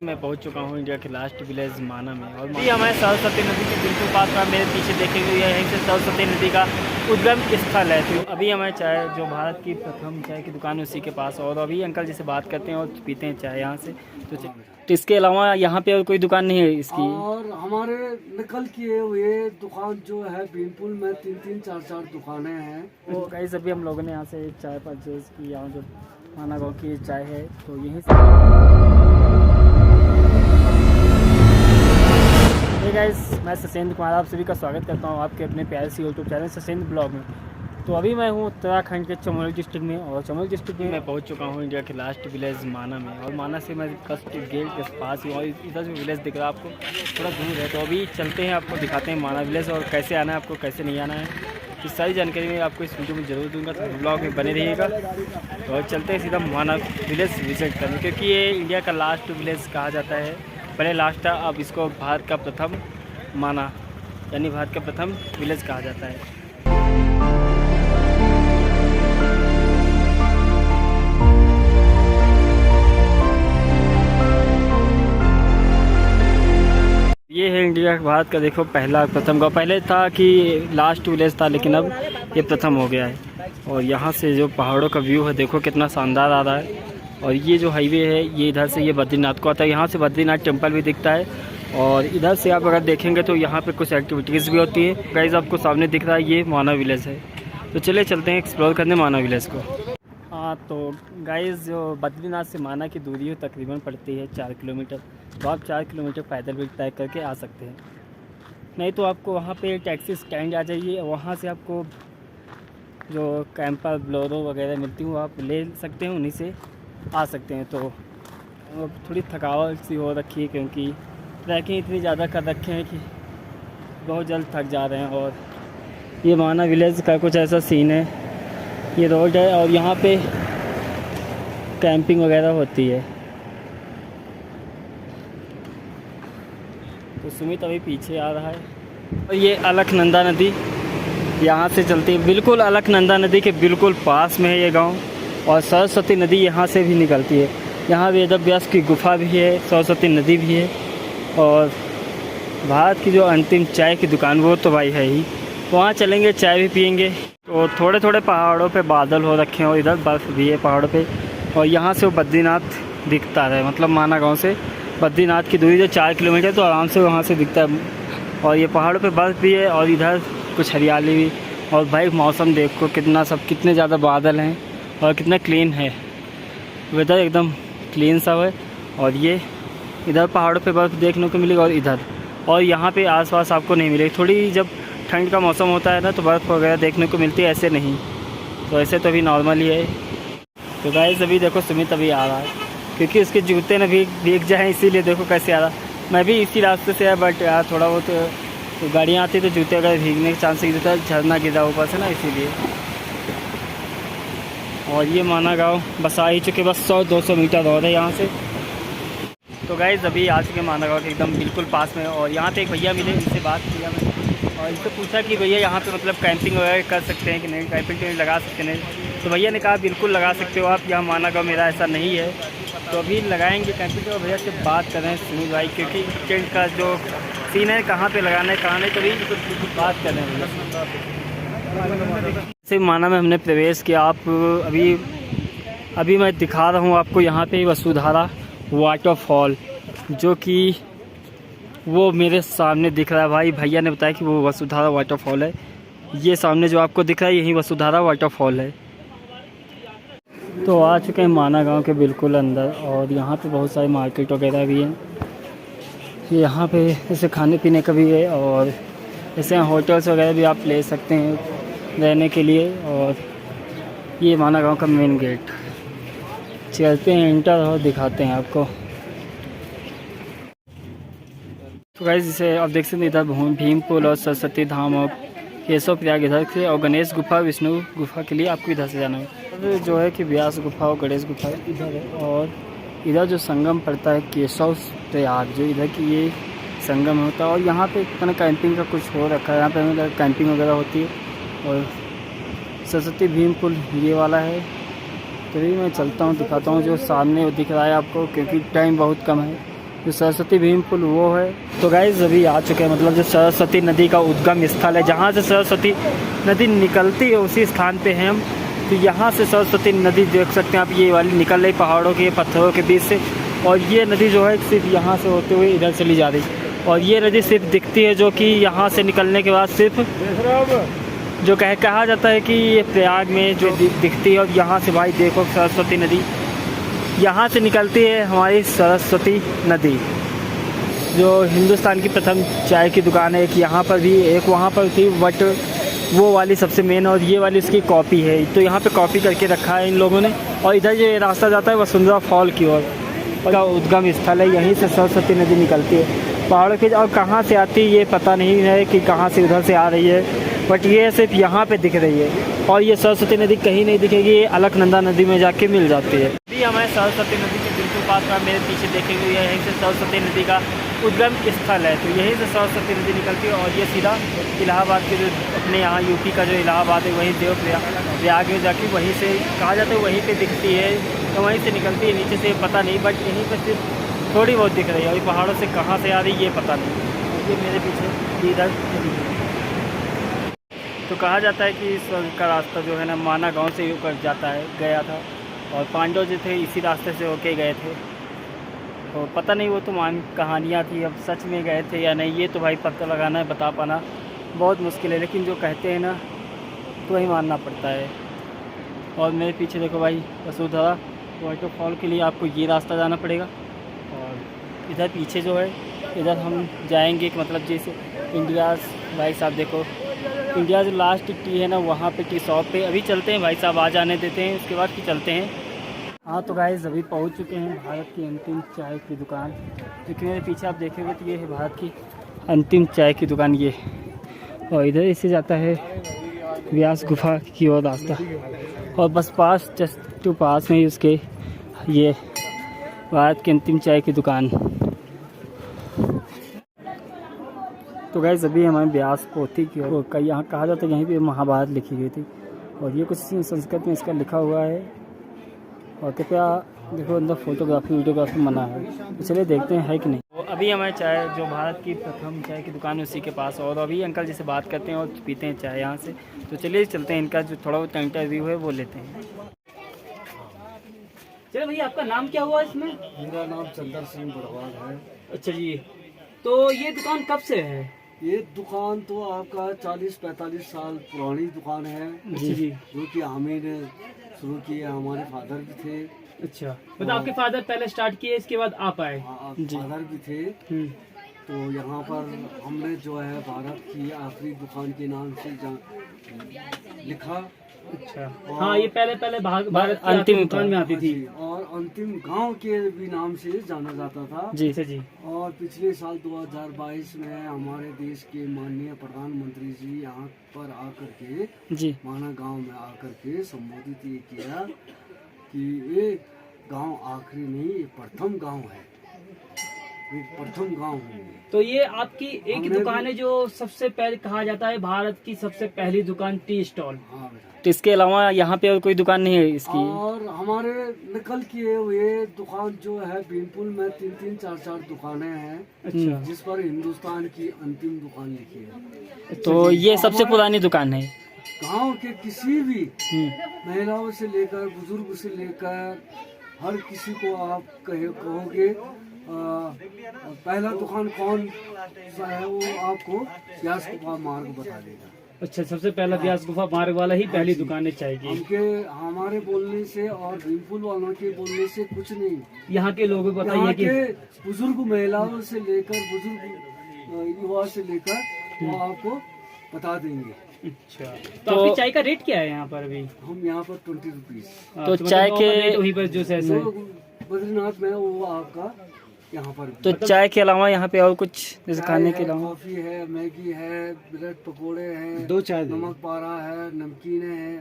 मैं पहुंच चुका हूं इंडिया के लास्ट विलेज माना में और अभी हमारे सरस्वती नदी के बिल्कुल पास में मेरे पीछे देखेंगे यहीं से सरस्वती नदी का उद्गम स्थल है। तो अभी हमें चाय जो भारत की प्रथम चाय की दुकान है उसी के पास और अभी अंकल जी से बात करते हैं और पीते हैं चाय यहाँ से। तो इसके अलावा यहाँ पे और कोई दुकान नहीं है इसकी। और हमारे नकल किए हुए दुकान जो है भीमपुर में 3-3, 4-4 दुकानें हैं। तो गाइस अभी हम लोगों ने यहाँ से चाय परचेज की, यहाँ जो माना गाँव की चाय है तो यहीं से। हे गाइस, मैं ससेंद्र कुमार आप सभी का स्वागत करता हूँ आपके अपने प्यारे से यूट्यूब चैनल ससेंद्र ब्लॉग में। तो अभी मैं हूँ उत्तराखंड के चमोली डिस्ट्रिक्ट में और चमोली डिस्ट्रिक्ट में मैं पहुँच चुका हूँ इंडिया के लास्ट विलेज माना में और माना से मैं फर्स्ट गेट के पास ही और इधर जो विलेज दिख रहा है आपको थोड़ा दूर है। तो अभी चलते हैं, आपको दिखाते हैं माना विलेज और कैसे आना है आपको, कैसे नहीं आना है। इस सारी जानकारी मैं आपको इस वीडियो में ज़रूर दूंगा, तो ब्लॉग में बने रहिएगा। और चलते हैं सीधा माना विलेज विजिट करने, क्योंकि ये इंडिया का लास्ट विलेज कहा जाता है। पहले लास्ट था, अब इसको भारत का प्रथम माना यानी भारत का प्रथम विलेज कहा जाता है। ये है इंडिया भारत का देखो पहला प्रथम गाँव। पहले था कि लास्ट विलेज था लेकिन अब ये प्रथम हो गया है। और यहाँ से जो पहाड़ों का व्यू है देखो कितना शानदार आ रहा है। और ये जो हाईवे है ये इधर से ये बद्रीनाथ को आता है, यहाँ से बद्रीनाथ टेम्पल भी दिखता है। और इधर से आप अगर देखेंगे तो यहाँ पे कुछ एक्टिविटीज़ भी होती है। गाइस आपको सामने दिख रहा है ये माना विलेज है। तो चलिए चलते हैं एक्सप्लोर करने माना विलेज को। हाँ तो गाइस जो बद्रीनाथ से माना की दूरी है तकरीबन पड़ती है 4 किलोमीटर। तो आप 4 किलोमीटर पैदल भी तय करके आ सकते हैं, नहीं तो आपको वहाँ पे टैक्सी स्टैंड आ जाइए, वहाँ से आपको जो कैंपर ब्लोरो वगैरह मिलती हैं वो आप ले सकते हैं, उन्हीं से आ सकते हैं। तो थोड़ी थकावट सी हो रखी है क्योंकि ट्रैकिंग इतनी ज़्यादा कर रखे हैं कि बहुत जल्द थक जा रहे हैं। और ये माना विलेज का कुछ ऐसा सीन है, ये रोड है और यहाँ पे कैंपिंग वगैरह होती है। तो सुमित अभी पीछे आ रहा है और ये अलकनंदा नदी यहाँ से चलती है, बिल्कुल अलकनंदा नदी के बिल्कुल पास में है ये गांव। और सरस्वती नदी यहाँ से भी निकलती है, यहाँ वेद व्यास की गुफा भी है, सरस्वती नदी भी है। और भारत की जो अंतिम चाय की दुकान वो तो भाई है ही, वहाँ चलेंगे चाय भी पियेंगे। तो थोड़े थोड़े पहाड़ों पे बादल हो रखे हैं और इधर बर्फ़ भी है पहाड़ों पे। और यहाँ से वो बद्रीनाथ दिखता है, मतलब माना गांव से बद्रीनाथ की दूरी जो 4 किलोमीटर, तो आराम से वहाँ से दिखता है। और ये पहाड़ों पे बर्फ़ भी है और इधर कुछ हरियाली भी। और भाई मौसम देखो कितना कितने ज़्यादा बादल हैं और कितना क्लीन है वेदर, एकदम क्लीन सा है। और ये इधर पहाड़ों पे बर्फ़ देखने को मिलेगी और इधर, और यहाँ पे आसपास आपको नहीं मिलेगी। थोड़ी जब ठंड का मौसम होता है ना तो बर्फ़ वगैरह देखने को मिलती है, ऐसे नहीं। तो ऐसे तो अभी नॉर्मल ही है। तो गाइस अभी देखो सुमित अभी आ रहा है क्योंकि उसके जूते ना भीग जाए, इसीलिए देखो कैसे आ रहा। मैं भी इसी रास्ते से आया बट यार थोड़ा बहुत तो गाड़ियाँ आती तो जूते अगर भीगने के चांस रहता है, झरना गिरा ऊपर से ना, इसीलिए। और ये माना गाँव बस आ ही चुके, बस 100-200 मीटर और है यहाँ से। तो गाइस अभी आ चुके माना गाँव के एकदम बिल्कुल पास में। और यहाँ पे एक भैया मिले, इनसे बात किया मैं और इनसे पूछा कि भैया यहाँ पे मतलब कैंपिंग वगैरह कर सकते हैं कि नहीं, कैंपिंग टेंट लगा सकते हैं। तो भैया ने कहा बिल्कुल लगा सकते हो आप, यहाँ माना गाँव मेरा ऐसा नहीं है। तो अभी लगाएंगे कैंपिंग। और भैया से बात कर रहे हैं सुनील भाई, क्योंकि टेंट का जो सीन है कहाँ पर लगाना है कहाँ नहीं, तो भी बात कर रहे हैं। सिर्फ माना में हमने प्रवेश किया। आप अभी मैं दिखा रहा हूँ आपको यहाँ पे वसुधारा वाटरफॉल, जो कि वो मेरे सामने दिख रहा है। भाई भैया ने बताया कि वो वसुधारा वाटरफॉल है। ये सामने जो आपको दिख रहा है यही वसुधारा वाटरफॉल है। तो आ चुके हैं माना गांव के बिल्कुल अंदर और यहाँ पे बहुत सारे मार्केट वगैरह भी हैं। यहाँ पे जैसे खाने पीने का भी है और जैसे होटल्स वगैरह भी आप ले सकते हैं रहने के लिए। और ये माना गांव का मेन गेट, चलते हैं इंटर और दिखाते हैं आपको। तो गाइस जैसे आप देख सकते हैं इधर भीमपुर और सरस्वती धाम और केशव प्रयाग इधर से, और गणेश गुफा विष्णु गुफा के लिए आपको इधर से जाना है। जो है कि व्यास गुफा और गणेश गुफा इधर है। और इधर जो संगम पड़ता है केशव प्रयाग, जो इधर की ये संगम होता है। और यहाँ पे इतना कैंपिंग का कुछ हो रखा है, यहाँ पे मतलब कैंपिंग वगैरह होती है। और सरस्वती भीमपुर ये वाला है। तो भी मैं चलता हूँ दिखाता हूँ जो सामने दिख रहा है आपको, क्योंकि टाइम बहुत कम है। जो सरस्वती भीम पुल वो है। तो गाइस अभी आ चुके हैं, मतलब जो सरस्वती नदी का उद्गम स्थल है, जहाँ से सरस्वती नदी निकलती है उसी स्थान पे हैं हम। तो यहाँ से सरस्वती नदी देख सकते हैं आप, ये वाली निकल रही पहाड़ों के पत्थरों के बीच से, और ये नदी जो है सिर्फ यहाँ से होते हुए इधर चली जा रही, और ये नदी सिर्फ दिखती है जो कि यहाँ से निकलने के बाद सिर्फ जो कहा जाता है कि ये प्रयाग में जो दिखती है। और यहाँ से भाई देखो सरस्वती नदी यहाँ से निकलती है, हमारी सरस्वती नदी जो हिंदुस्तान की प्रथम चाय की दुकान है। एक यहाँ पर भी, एक वहाँ पर थी, बट वो वाली सबसे मेन, और ये वाली इसकी कॉपी है। तो यहाँ पे कॉपी करके रखा है इन लोगों ने। और इधर जो रास्ता जाता है वसुंधरा फॉल की ओर, और उद्गम स्थल है, यहीं से सरस्वती नदी निकलती है पहाड़ों के। और कहाँ से आती है ये पता नहीं है कि कहाँ से उधर से आ रही है, बट ये सिर्फ यहाँ पे दिख रही है। और ये सरस्वती नदी कहीं नहीं दिखेगी, ये अलकनंदा नदी में जाके मिल जाती है। अभी हमारे सरस्वती नदी के बिल्कुल पास में मेरे पीछे देखेंगे, यहीं से सरस्वती नदी का उद्गम स्थल है। तो यहीं से सरस्वती नदी निकलती है, और ये सीधा इलाहाबाद के जो अपने यहाँ यूपी का जो इलाहाबाद है, वहीं देव प्रयाग में जाके वहीं से कहा जाता है वहीं पे दिखती है। तो वहीं से निकलती है, नीचे से पता नहीं, बट यहीं पर सिर्फ थोड़ी बहुत दिख रही है। अभी पहाड़ों से कहाँ से आ रही है ये पता नहीं। ये मेरे पीछे इधर। तो कहा जाता है कि स्वर्ग का रास्ता जो है ना माना गांव से होकर जाता है, गया था, और पांडव जो थे इसी रास्ते से होके गए थे। तो पता नहीं, वो तो कहानियाँ थी, अब सच में गए थे या नहीं ये तो भाई पता लगाना है, बता पाना बहुत मुश्किल है। लेकिन जो कहते हैं ना तो वही मानना पड़ता है। और मेरे पीछे देखो भाई वसुंधरा वाटरफॉल के लिए आपको ये रास्ता जाना पड़ेगा। और इधर पीछे जो है इधर हम जाएंगे, मतलब जैसे इंडियाज़, भाई साहब देखो इंडिया जो लास्ट टी है ना वहाँ पे टी शॉप पे अभी चलते हैं भाई साहब, आ जाने देते हैं, उसके बाद फिर चलते हैं। हाँ तो गाइस अभी पहुँच चुके हैं भारत की अंतिम चाय की दुकान, जो कि मेरे पीछे आप देखेंगे तो ये है भारत की अंतिम चाय की दुकान ये। और इधर इससे जाता है व्यास गुफा की ओर रास्ता, और बस पास जस्ट टू पास में ही उसके ये भारत की अंतिम चाय की दुकान। तो गाइस अभी हमारे व्यास पोथी की ओर का यहाँ कहा जाता है, यहीं पे महाभारत लिखी गई थी, और ये कुछ संस्कृत में इसका लिखा हुआ है। और कृपया देखो अंदर फोटोग्राफी वीडियोग्राफी मना है, तो चलिए देखते हैं है कि नहीं। तो अभी हमारे चाय जो भारत की प्रथम चाय की दुकान है उसी के पास, और अभी अंकल जी से बात करते हैं और पीते हैं चाय यहाँ से। तो चलिए चलते हैं, इनका जो थोड़ा बहुत इंटरव्यू है वो लेते हैं। चलिए भैया आपका नाम क्या हुआ इसमें? मेरा नाम चंदर सिंह बड़वाल है। अच्छा जी, तो ये दुकान कब से है? ये दुकान तो आपका 40-45 साल पुरानी दुकान है जी, जो कि हमें ने शुरू की है, हमारे फादर भी थे। अच्छा, मतलब आपके फादर पहले स्टार्ट किए, इसके बाद आप आए? फादर भी थे। तो यहाँ पर हमने जो है भारत की आखिरी दुकान के नाम से लिखा। अच्छा, हाँ ये पहले भारत की अंतिम दुकान में आती थी, और अंतिम गांव के भी नाम से जाना जाता था। जी जी। और पिछले साल 2022 में हमारे देश के माननीय प्रधानमंत्री जी यहाँ पर आकर के जी माना गांव में आकर के संबोधित ये किया कि ये गांव आखिरी नहीं, ये प्रथम गांव है, ये प्रथम गांव है। तो ये आपकी एक ही दुकान है जो सबसे पहले कहा जाता है भारत की सबसे पहली दुकान टी स्टॉल। हाँ, तो इसके अलावा यहाँ पे और कोई दुकान नहीं है इसकी? और हमारे नकल किए हुए दुकान जो है बीनपुर में 3-3, 4-4 दुकानें हैं। अच्छा, जिस पर हिंदुस्तान की अंतिम दुकान लिखी है। तो ये सबसे पुरानी दुकान है। गांव के किसी भी महिलाओं से लेकर बुजुर्ग से लेकर हर किसी को आप कहोगे पहला दुकान कौन सा है, वो आपको व्यास गुफा मार्ग बता देगा। अच्छा, सबसे पहला व्यास गुफा मार्ग वाला ही पहली दुकान चाहिए। हमारे बोलने से और बीनपुर वालों के बोलने से कुछ नहीं, यहाँ के लोगों को बताइए कि बुजुर्ग महिलाओं से लेकर बुजुर्ग युवा से लेकर वो आपको बता देंगे। अच्छा, तो आपकी चाय का रेट क्या है यहाँ पर अभी? हम यहाँ पर 20 रुपीज। तो चाय के वहीं पर जो बद्रीनाथ में वो आपका यहाँ पर। तो चाय के अलावा यहाँ पे और कुछ जैसे खाने के अलावा? कॉफी है, मैगी है, ब्रेड पकोड़े हैं, 2 चाय, नमक पारा है, नमकीन है।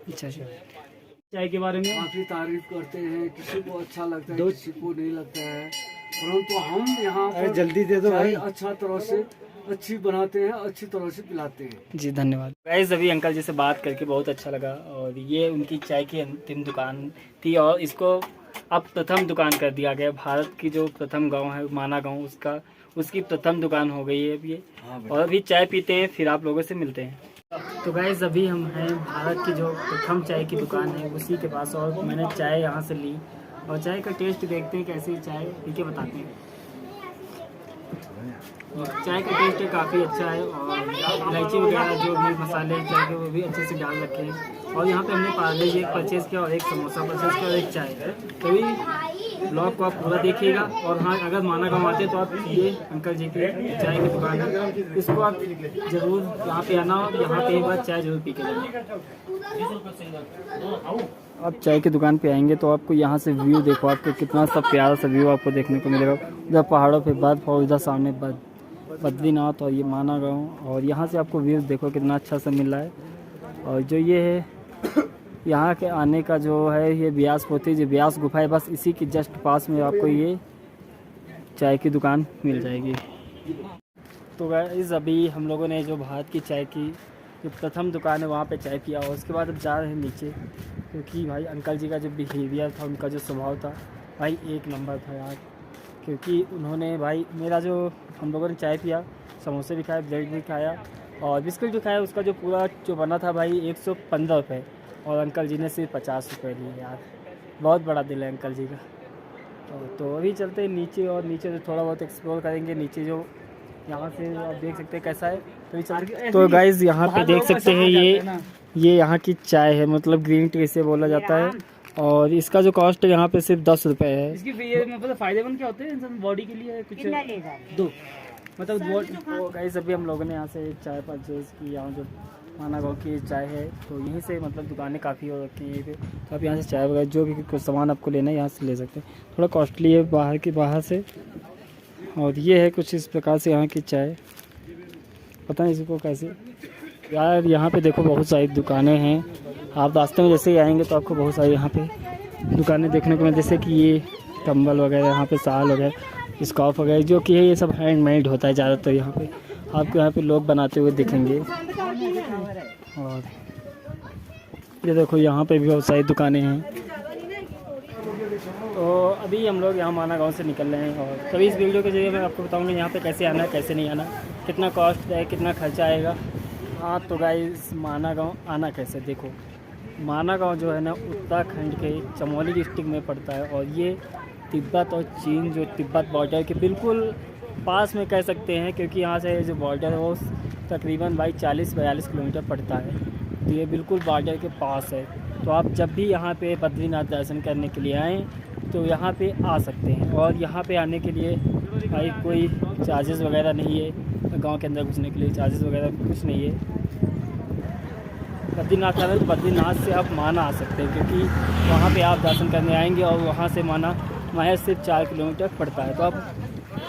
अच्छा, चाय के बारे में काफी तारीफ करते हैं, किसी को अच्छा लगता है, किसी को नहीं लगता है, परंतु हम यहाँ पर जल्दी दे दो भाई, अच्छा तरह से अच्छी बनाते हैं, अच्छी तरह से पिलाते हैं। जी धन्यवाद। गाइस अभी अंकल जी से बात करके बहुत अच्छा लगा, और ये उनकी चाय की अंतिम दुकान थी, और इसको अब प्रथम दुकान कर दिया गया। भारत की जो प्रथम गांव है माना गांव, उसकी प्रथम दुकान हो गई है अब ये। और अभी चाय पीते हैं, फिर आप लोगों से मिलते हैं। तो गाइस अभी हम हैं भारत की जो प्रथम चाय की दुकान है उसी के पास, और मैंने चाय यहाँ से ली और चाय का टेस्ट देखते हैं कैसी चाय पी के बताते हैं। चाय का टेस्ट काफ़ी अच्छा है और इलायची वगैरह जो भी मसाले चाय के वो भी अच्छे से डाल रखे हैं। और यहाँ पे हमने पार्ले जी एक परचेज़ किया और एक समोसा परचेज़ किया और एक चाय। तभी ब्लॉग को आप पूरा देखिएगा। और हाँ, अगर माना गाँव आते तो आप ये अंकल जी की चाय की दुकान है, इसको आप ज़रूर यहाँ पे आना और यहाँ पे एक बार चाय ज़रूर पी के जाना। आप चाय की दुकान पे आएंगे तो आपको यहाँ से व्यू देखो, आपको कितना सा प्यारा सा व्यू आपको देखने को मिलेगा। उधर पहाड़ों पे बर्फ और उधर सामने बद्रीनाथ और ये माना गाँव, और यहाँ से आपको व्यू देखो कितना अच्छा सा मिल रहा है। और जो ये है यहाँ के आने का जो है ये ब्यास पोती जो ब्यास गुफा है, बस इसी के जस्ट पास में आपको ये चाय की दुकान मिल जाएगी। तो गाइस अभी हम लोगों ने जो भारत की चाय की जो प्रथम दुकान है वहाँ पे चाय पिया और उसके बाद अब जा रहे हैं नीचे, क्योंकि भाई अंकल जी का जो बिहेवियर था, उनका जो स्वभाव था भाई एक नंबर था यार। क्योंकि उन्होंने भाई मेरा जो हम लोगों ने चाय पिया, समोसे भी खाए, ब्रेड भी खाया और बिस्किट भी खाया, उसका जो पूरा जो बना था भाई 115 रुपये, और अंकल जी ने सिर्फ 50 रुपये लिए यार। बहुत बड़ा दिल है अंकल जी का। तो अभी चलते हैं नीचे और नीचे से थोड़ा बहुत एक्सप्लोर करेंगे। नीचे जो यहाँ से आप देख सकते हैं कैसा है। तो गाइज़ यहाँ पे देख सकते हैं ये यहाँ की चाय है, मतलब ग्रीन टी से बोला जाता है। और इसका जो कॉस्ट है यहाँ पे सिर्फ 10 रुपये है। इसकी मतलब फ़ायदेमंद क्या होते हैं बॉडी के लिए? कुछ दो मतलब गाइस अभी हम लोगों ने यहाँ से चाय परचेज़ की। यहाँ जो माना गाँव की चाय है तो यहीं से मतलब दुकानें काफ़ी हो रखी हैं पे, तो आप यहाँ से चाय वगैरह जो भी कुछ सामान आपको लेना है यहाँ से ले सकते हैं। थोड़ा कॉस्टली है बाहर से। और ये है कुछ इस प्रकार से यहाँ की चाय, पता नहीं इसको कैसे यार। यहाँ पे देखो बहुत सारी दुकानें हैं। आप रास्ते में जैसे ही आएंगे तो आपको बहुत सारी यहाँ पे दुकानें देखने को मिल, जैसे कि ये कंबल वगैरह, यहाँ पे साल वगैरह, स्कार्फ वगैरह जो कि है ये सब हैंडमेड होता है ज़्यादातर। यहाँ पे आपको यहाँ पे लोग बनाते हुए दिखेंगे। और ये देखो यहाँ पे भी बहुत सारी दुकानें हैं। तो अभी हम लोग यहाँ माना गाँव से निकल रहे हैं और तभी इस वीडियो के जरिए मैं आपको बताऊँगा यहाँ पे कैसे आना है कैसे नहीं आना, कितना कॉस्ट है, कितना खर्चा आएगा। हाँ तो गाइस माना गाँव आना कैसे, देखो माना गाँव जो है ना उत्तराखंड के चमोली डिस्ट्रिक्ट में पड़ता है और ये तिब्बत और चीन जो तिब्बत बॉर्डर के बिल्कुल पास में कह सकते हैं, क्योंकि यहाँ से जो बॉर्डर है वो तकरीबन भाई 40-42 किलोमीटर पड़ता है। तो ये बिल्कुल बॉर्डर के पास है। तो आप जब भी यहाँ पे बद्रीनाथ दर्शन करने के लिए आएँ तो यहाँ पे आ सकते हैं। और यहाँ पे आने के लिए भाई कोई चार्जेस वगैरह नहीं है, गांव के अंदर घुसने के लिए चार्जेस वगैरह कुछ नहीं है। बद्रीनाथ आए तो बद्रीनाथ से आप माना आ सकते हैं, क्योंकि वहाँ पे आप दर्शन करने आएंगे और वहाँ से माना महज सिर्फ 4 किलोमीटर पड़ता है। तो आप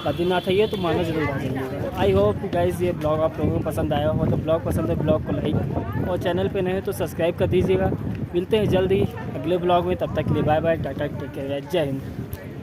बद्रीनाथ आइए तो माना जरूर आ जाइएगा। आई होप गाइस ये ब्लॉग आप लोगों को पसंद आया हो। तो ब्लॉग पसंद है ब्लॉग को लाइक और चैनल पे नए हो तो सब्सक्राइब कर दीजिएगा। मिलते हैं जल्दी अगले ब्लॉग में, तब तक के लिए bye bye, tata, take care, Jai Hind.